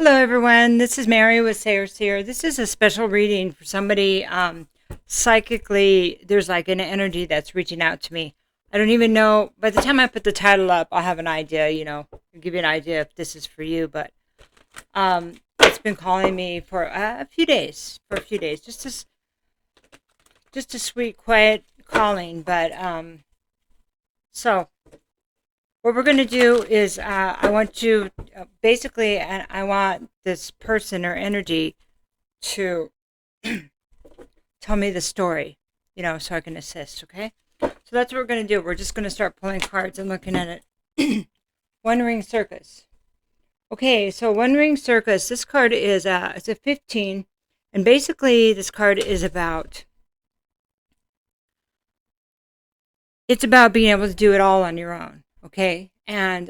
Hello, everyone. This is Mary with Seer. This is a special reading for somebody psychically. There's like an energy that's reaching out to me. I don't even know. By the time I put the title up, I'll have an idea. I'll give you an idea if this is for you. But it's been calling me for a few days. Just a sweet, quiet calling. But so what we're going to do is I want you basically, and I want this person or energy to tell me the story, so I can assist, okay? So that's what we're going to do. We're just going to start pulling cards and looking at it. One Ring Circus. Okay, so One Ring Circus, this card is it's a 15, and basically this card is it's about being able to do it all on your own. Okay, and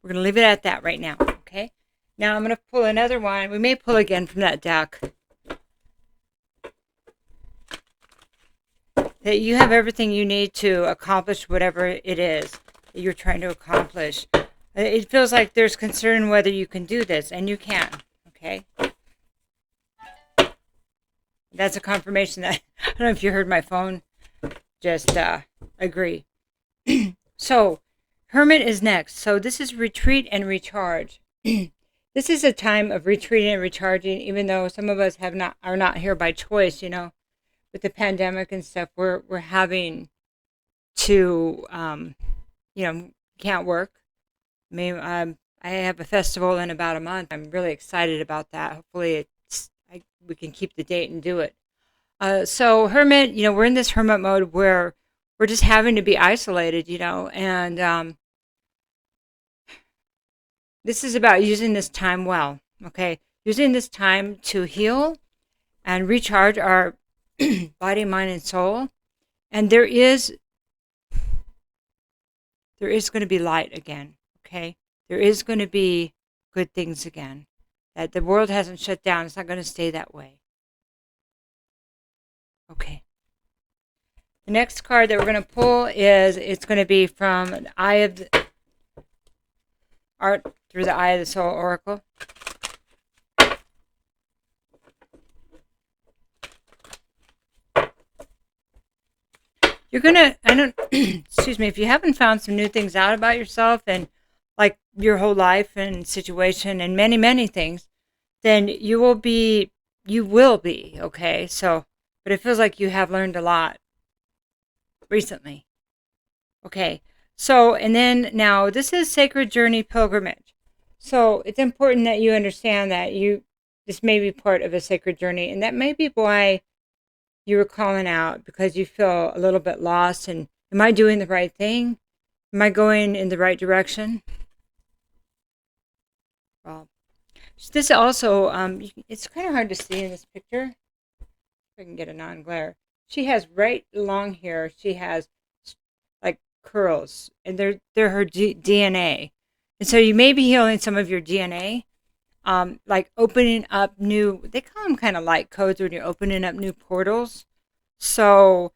we're going to leave it at that right now, okay? Now I'm going to pull another one. We may pull again from that deck. That you have everything you need to accomplish whatever it is that you're trying to accomplish. It feels like there's concern whether you can do this, and you can, okay? That's a confirmation that, I don't know if you heard my phone, just agree. So, Hermit is next. So this is retreat and recharge. This is a time of retreating and recharging, even though some of us are not here by choice, with the pandemic and stuff. We're having to, can't work. I mean, I have a festival in about a month. I'm really excited about that. Hopefully we can keep the date and do it. So Hermit, we're in this hermit mode where we're just having to be isolated, and this is about using this time well, okay? Using this time to heal and recharge our body, mind, and soul. And there is going to be light again, okay? There is going to be good things again. That the world hasn't shut down. It's not going to stay that way. Okay. The next card that we're going to pull it's going to be from the Eye of the Art through the Eye of the Soul Oracle. You're going to, excuse me, if you haven't found some new things out about yourself and like your whole life and situation and many, many things, then you will be, okay? So, but it feels like you have learned a lot recently. Okay, so, and then now this is Sacred Journey Pilgrimage. So it's important that you understand that this may be part of a sacred journey, and that may be why you were calling out, because you feel a little bit lost, and am I doing the right thing? Am I going in the right direction? Well, this also, it's kind of hard to see in this picture. If I can get a non-glare. She has right along here, she has like curls, and they're her DNA. And so you may be healing some of your DNA, like opening up they call them kind of light codes when you're opening up new portals. So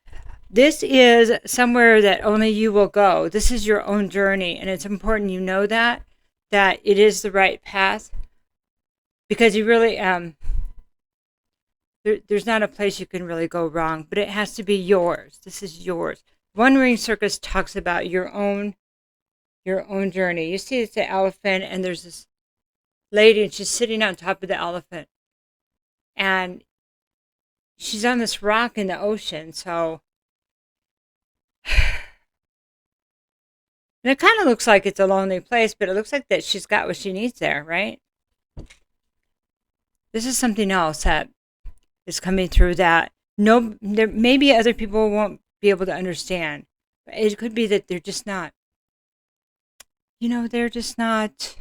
this is somewhere that only you will go. This is your own journey, and it's important you know that it is the right path, because you really, there's not a place you can really go wrong, but it has to be yours. This is yours. One Ring Circus talks about your own journey. You see it's an elephant, and there's this lady, and she's sitting on top of the elephant, and she's on this rock in the ocean. So, and it kind of looks like it's a lonely place, but it looks like that she's got what she needs there, right? This is something else that is coming through that there maybe other people won't be able to understand. But it could be that they're just not, they're just not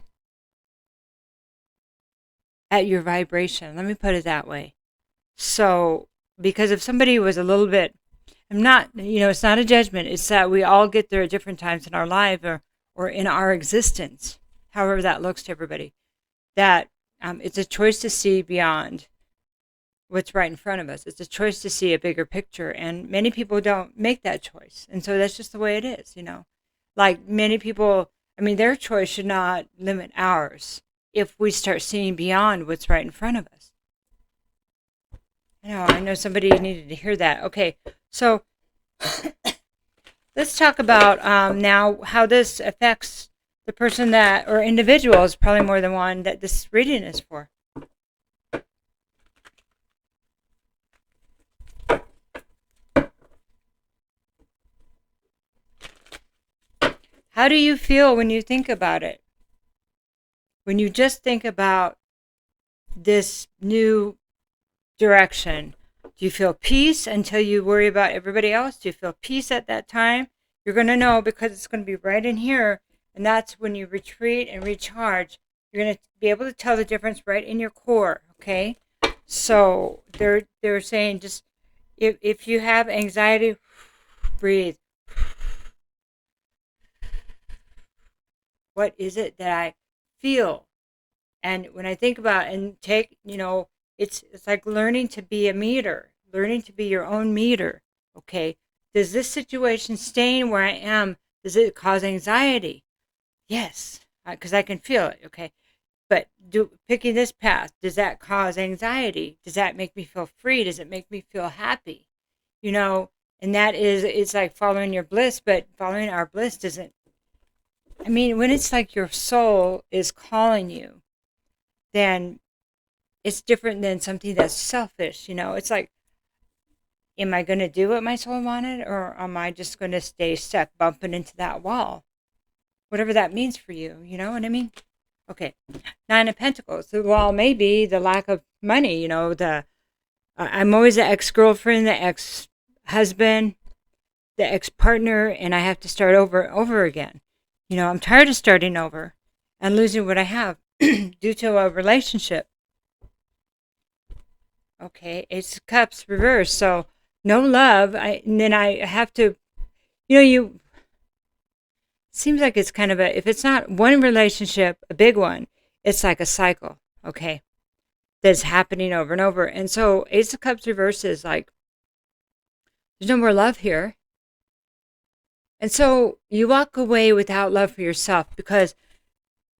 at your vibration. Let me put it that way. So, because if somebody was a little bit, it's not a judgment. It's that we all get there at different times in our life or in our existence, however that looks to everybody. That it's a choice to see beyond what's right in front of us. It's a choice to see a bigger picture, and many people don't make that choice, and so that's just the way it is. Like many people I mean, their choice should not limit ours if we start seeing beyond what's right in front of us. I know somebody needed to hear that. Okay, so let's talk about now how this affects the person that, or individuals, probably more than one, that this reading is for. How do you feel when you think about it? When you just think about this new direction, do you feel peace until you worry about everybody else? Do you feel peace at that time? You're going to know because it's going to be right in here. And that's when you retreat and recharge. You're going to be able to tell the difference right in your core. Okay. So they're saying just if you have anxiety, breathe. What is it that I feel? And when I think about it and take, it's like learning to be a meter, learning to be your own meter. Okay. Does this situation staying where I am, does it cause anxiety? Yes, because I can feel it. Okay. But picking this path, does that cause anxiety? Does that make me feel free? Does it make me feel happy? And that is, it's like following your bliss, but following our bliss doesn't, I mean, when it's like your soul is calling you, then it's different than something that's selfish. It's like, am I going to do what my soul wanted, or am I just going to stay stuck bumping into that wall? Whatever that means for you, you know what I mean? Okay, Nine of Pentacles. The wall may be the lack of money, I'm always the ex-girlfriend, the ex-husband, the ex-partner, and I have to start over and over again. I'm tired of starting over and losing what I have due to a relationship. Okay, Ace of Cups reversed. So no love. And then I have to, seems like it's kind of if it's not one relationship, a big one, it's like a cycle. Okay, that's happening over and over. And so Ace of Cups reverse is like, there's no more love here. And so you walk away without love for yourself because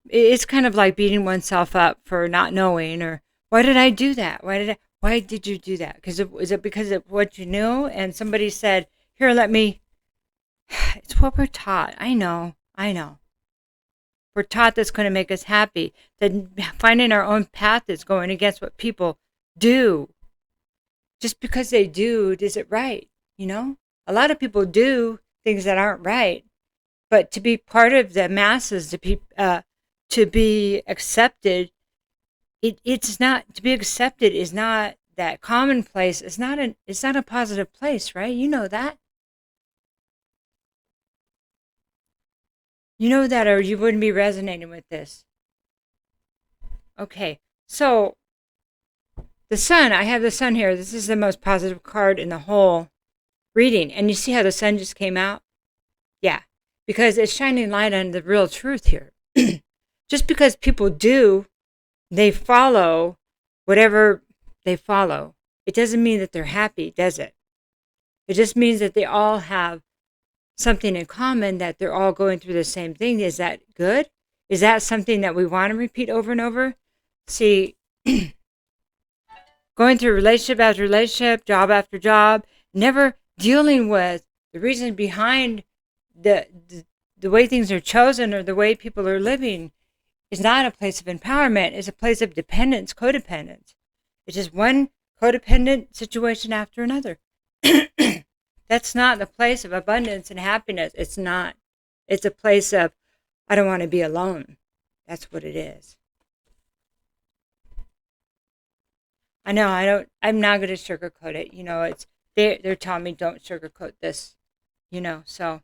it's kind of like beating oneself up for not knowing, or why did I do that? Why did you do that? Is it because of what you knew? And somebody said, here, it's what we're taught. I know. We're taught that's going to make us happy. That finding our own path is going against what people do. Just because they do, is it right? A lot of people do things that aren't right, but to be part of the masses, to be accepted, it's not, to be accepted is not that commonplace. It's not a positive place, right? You know that. You know that, or you wouldn't be resonating with this. Okay, so the sun, I have the sun here. This is the most positive card in the whole reading. And you see how the sun just came out? Yeah, because it's shining light on the real truth here. Just because people they follow whatever they follow, it doesn't mean that they're happy, does it? It just means that they all have something in common, that they're all going through the same thing. Is that good? Is that something that we want to repeat over and over? See, going through relationship after relationship, job after job, never dealing with the reason behind the way things are chosen or the way people are living is not a place of empowerment. It's a place of dependence, codependence. It's just one codependent situation after another. That's not the place of abundance and happiness. It's not. It's a place of, I don't want to be alone. That's what it is. I know, I'm not going to sugarcoat it. They're telling me don't sugarcoat this, so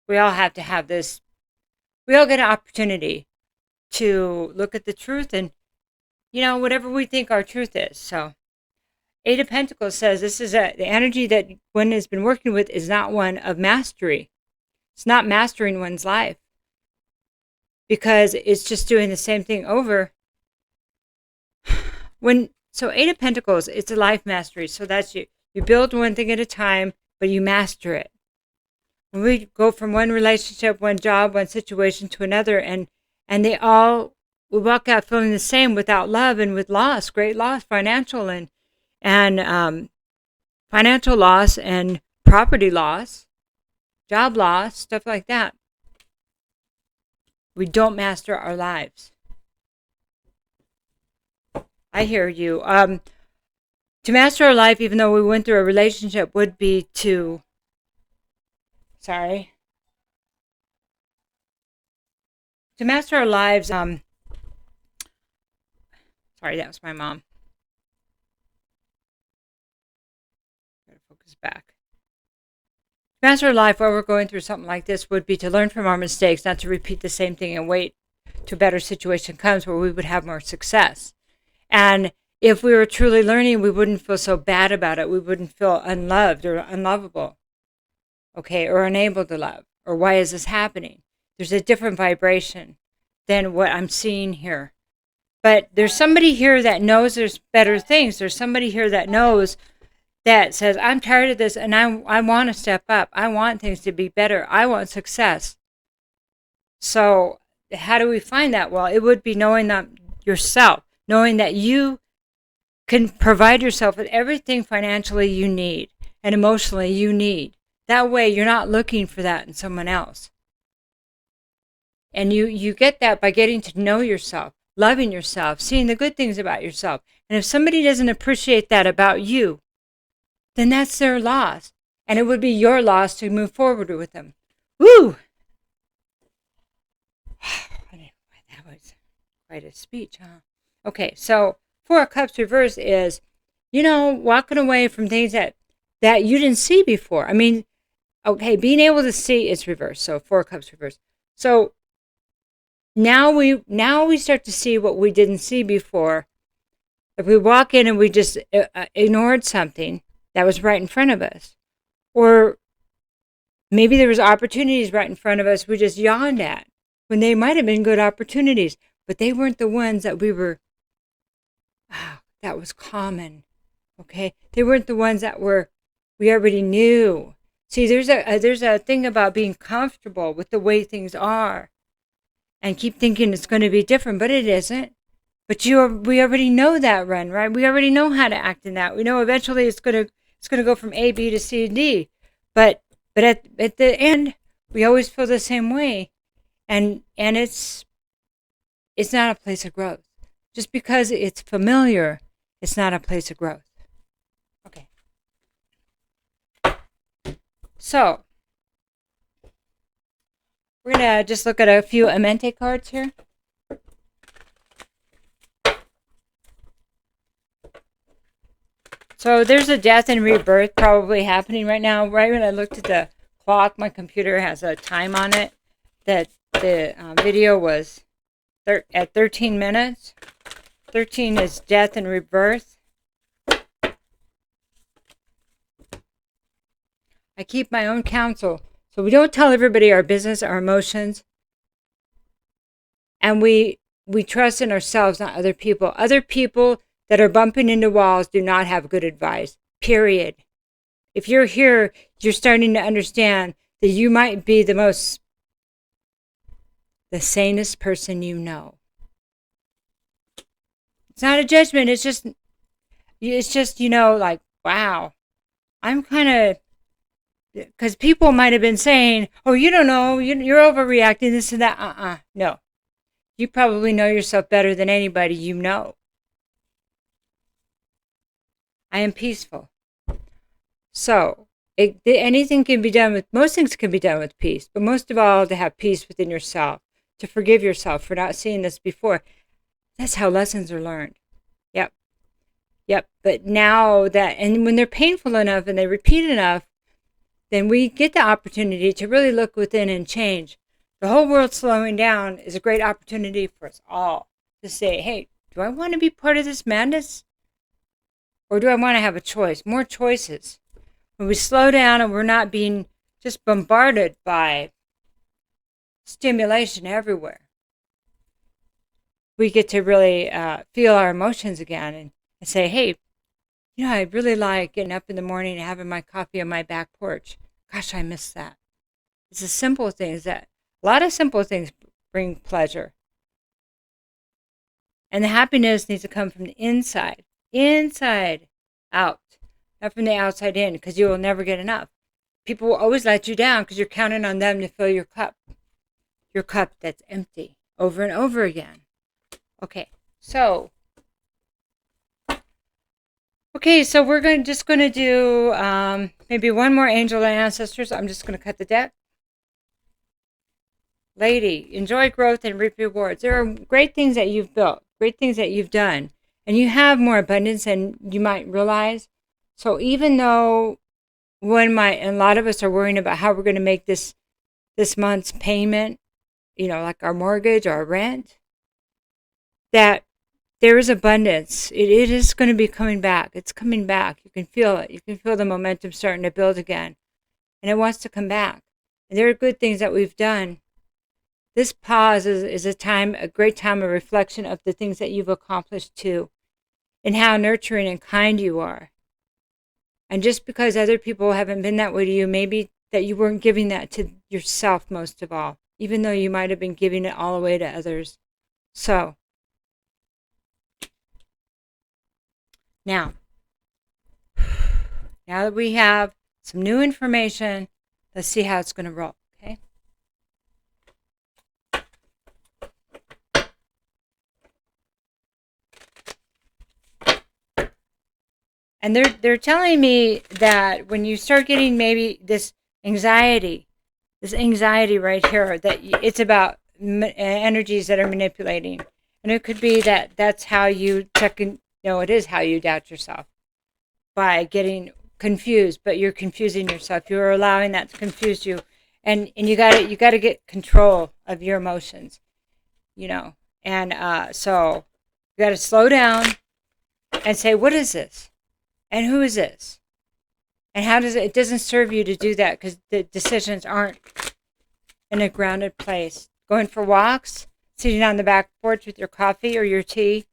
we all have to have this. We all get an opportunity to look at the truth and, whatever we think our truth is. So Eight of Pentacles says this is the energy that one has been working with is not one of mastery. It's not mastering one's life because it's just doing the same thing over. So Eight of Pentacles, it's a life mastery. So that's you build one thing at a time, but you master it. When we go from one relationship, one job, one situation to another, and they all, we walk out feeling the same without love and with loss, great loss, financial and financial loss and property loss, job loss, stuff like that. We don't master our lives. I hear you. To master our life, even though we went through a relationship, would be to, to master our lives. Sorry, that was my mom. Gotta focus back. To master our life while we're going through something like this would be to learn from our mistakes, not to repeat the same thing and wait till a better situation comes where we would have more success. And if we were truly learning, we wouldn't feel so bad about it. We wouldn't feel unloved or unlovable, okay, or unable to love, or why is this happening? There's a different vibration than what I'm seeing here. But there's somebody here that knows there's better things. There's somebody here that knows, that says, I'm tired of this and I want to step up. I want things to be better. I want success. So how do we find that? Well, it would be knowing that yourself, knowing that you can provide yourself with everything financially you need and emotionally you need. That way you're not looking for that in someone else. And you get that by getting to know yourself, loving yourself, seeing the good things about yourself. And if somebody doesn't appreciate that about you, then that's their loss. And it would be your loss to move forward with them. Woo! That was quite a speech, huh? Okay, so Four of Cups reverse is, walking away from things that you didn't see before. I mean, okay, being able to see is reverse. So Four of Cups reverse. So now we start to see what we didn't see before. If we walk in and we just ignored something that was right in front of us, or maybe there was opportunities right in front of us we just yawned at when they might have been good opportunities, but they weren't the ones that that was common. Okay, they weren't the ones that we already knew. See, there's a thing about being comfortable with the way things are, and keep thinking it's going to be different, but it isn't. But we already know that run, right? We already know how to act in that. We know eventually it's going to go from A, B to C, D. But at the end, we always feel the same way, and it's not a place of growth. Just because it's familiar, it's not a place of growth. Okay. So we're gonna just look at a few Amente cards here. So there's a death and rebirth probably happening right now. Right when I looked at the clock, my computer has a time on it that the video was at 13 minutes. 13 is death and rebirth. I keep my own counsel. So we don't tell everybody our business, our emotions. And we trust in ourselves, not other people. Other people that are bumping into walls do not have good advice, period. If you're here, you're starting to understand that you might be the sanest person you know. It's not a judgment. It's just like, wow, I'm kind of, because people might have been saying, oh, you don't know, you're overreacting, this and that. No. You probably know yourself better than anybody you know. I am peaceful. So, anything can be done with, most things can be done with peace, but most of all, to have peace within yourself, to forgive yourself for not seeing this before. That's how lessons are learned. Yep. But now and when they're painful enough and they repeat enough, then we get the opportunity to really look within and change. The whole world slowing down is a great opportunity for us all to say, hey, do I want to be part of this madness? Or do I want to have a choice? More choices. When we slow down and we're not being just bombarded by stimulation everywhere, we get to really feel our emotions again and say, hey, I really like getting up in the morning and having my coffee on my back porch. Gosh, I miss that. It's the simple things that, a lot of simple things bring pleasure. And the happiness needs to come from the inside out, not from the outside in, because you will never get enough. People will always let you down because you're counting on them to fill your cup that's empty over and over again. Okay, so we're just going to do maybe one more angel and ancestors. I'm just going to cut the deck. Lady, enjoy growth and reap rewards. There are great things that you've built, great things that you've done, and you have more abundance than you might realize. So even though a lot of us are worrying about how we're going to make this month's payment, like our mortgage or our rent, that there is abundance. It is going to be coming back. It's coming back. You can feel it. You can feel the momentum starting to build again. And it wants to come back. And there are good things that we've done. This pause is a great time of reflection of the things that you've accomplished too, and how nurturing and kind you are. And just because other people haven't been that way to you, maybe that you weren't giving that to yourself most of all, even though you might have been giving it all away to others. So, now that we have some new information, let's see how it's going to roll, okay? And they're telling me that when you start getting maybe this anxiety right here, that it's about energies that are manipulating. And it could be that that's how you it is how you doubt yourself, by getting confused, but you're confusing yourself. You're allowing that to confuse you. And you got to get control of your emotions, And so you got to slow down and say, what is this? And who is this? And how does it doesn't serve you to do that, because the decisions aren't in a grounded place. Going for walks, sitting on the back porch with your coffee or your tea,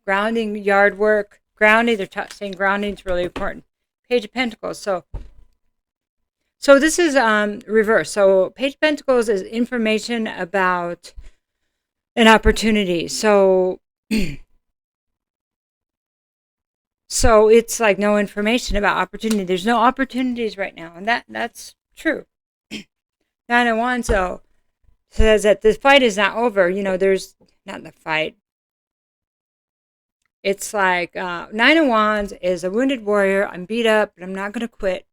grounding, yard work, grounding. They're saying grounding is really important. Page of Pentacles. So this is reverse. So Page of Pentacles is information about an opportunity. So it's like no information about opportunity. There's no opportunities right now, and that's true. 9 of Wands, though, says that the fight is not over. There's not the fight. It's like 9 of Wands is a wounded warrior. I'm beat up, but I'm not going to quit.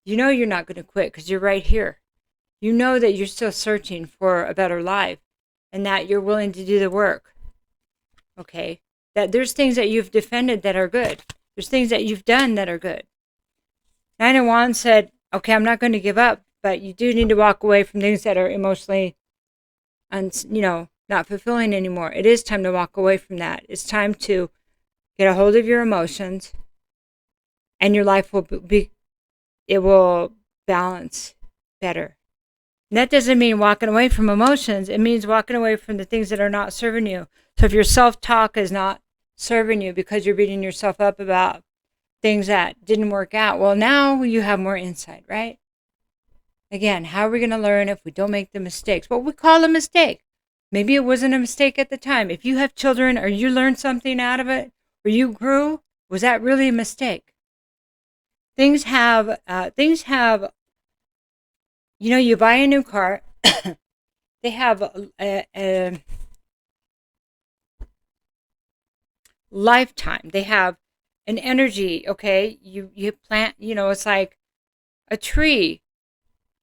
You're not going to quit because you're right here. You know that you're still searching for a better life and that you're willing to do the work. Okay? That there's things that you've defended that are good. There's things that you've done that are good. 9 of Wands said, okay, I'm not going to give up, but you do need to walk away from things that are emotionally, not fulfilling anymore. It is time to walk away from that. It's time to get a hold of your emotions, and your life will balance better. And that doesn't mean walking away from emotions. It means walking away from the things that are not serving you. So if your self-talk is not serving you because you're beating yourself up about things that didn't work out, well, now you have more insight, right? Again, how are we going to learn if we don't make the mistakes? What we call a mistake. Maybe it wasn't a mistake at the time. If you have children or you learned something out of it or you grew, was that really a mistake? Things have, you buy a new car, they have a lifetime. They have an energy, okay? You plant, it's like a tree.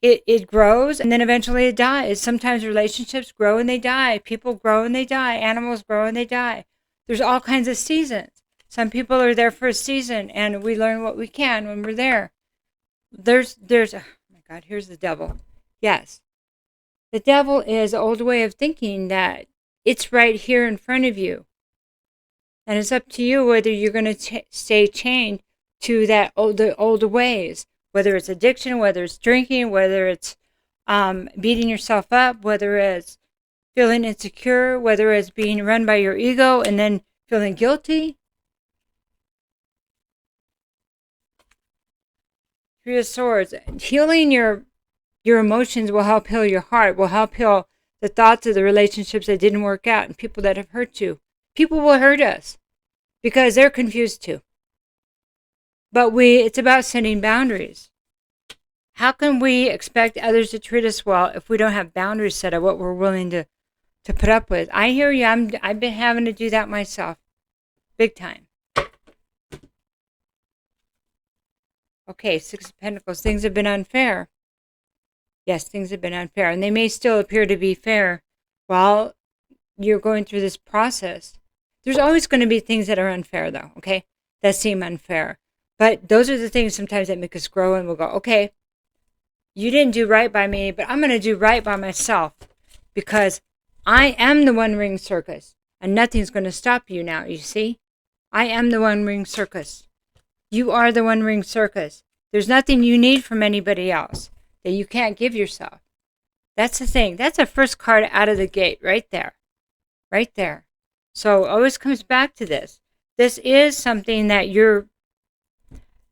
It grows and then eventually it dies. Sometimes relationships grow and they die. People grow and they die. Animals grow and they die. There's all kinds of seasons. Some people are there for a season and we learn what we can when we're there. There's oh my God, here's the devil. Yes. The devil is an old way of thinking that it's right here in front of you. And it's up to you whether you're going to stay chained to the old ways. Whether it's addiction, whether it's drinking, whether it's beating yourself up, whether it's feeling insecure, whether it's being run by your ego and then feeling guilty. Three of Swords. Healing your emotions will help heal your heart, will help heal the thoughts of the relationships that didn't work out and people that have hurt you. People will hurt us because they're confused too. But it's about setting boundaries. How can we expect others to treat us well if we don't have boundaries set of what we're willing to put up with? I hear you. I've been having to do that myself. Big time. Okay, Six of Pentacles. Things have been unfair. Yes, things have been unfair. And they may still appear to be fair while you're going through this process. There's always going to be things that are unfair, though, okay? That seem unfair. But those are the things sometimes that make us grow, and we'll go, okay, you didn't do right by me, but I'm going to do right by myself because I am the one-ring circus, and nothing's going to stop you now, you see? I am the one-ring circus. You are the one-ring circus. There's nothing you need from anybody else that you can't give yourself. That's the thing. That's the first card out of the gate right there. Right there. So it always comes back to this. This is something that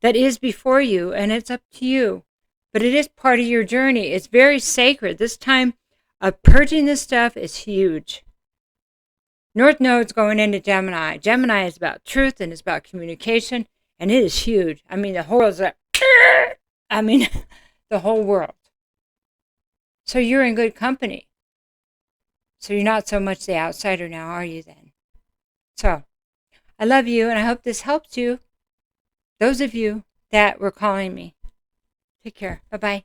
is before you, and it's up to you. But it is part of your journey. It's very sacred. This time of purging this stuff is huge. North Node's going into Gemini. Gemini is about truth and it's about communication, and it is huge. I mean, the whole world's like, the whole world. So you're in good company. So you're not so much the outsider now, are you then? So I love you, and I hope this helps you. Those of you that were calling me. Take care. Bye-bye.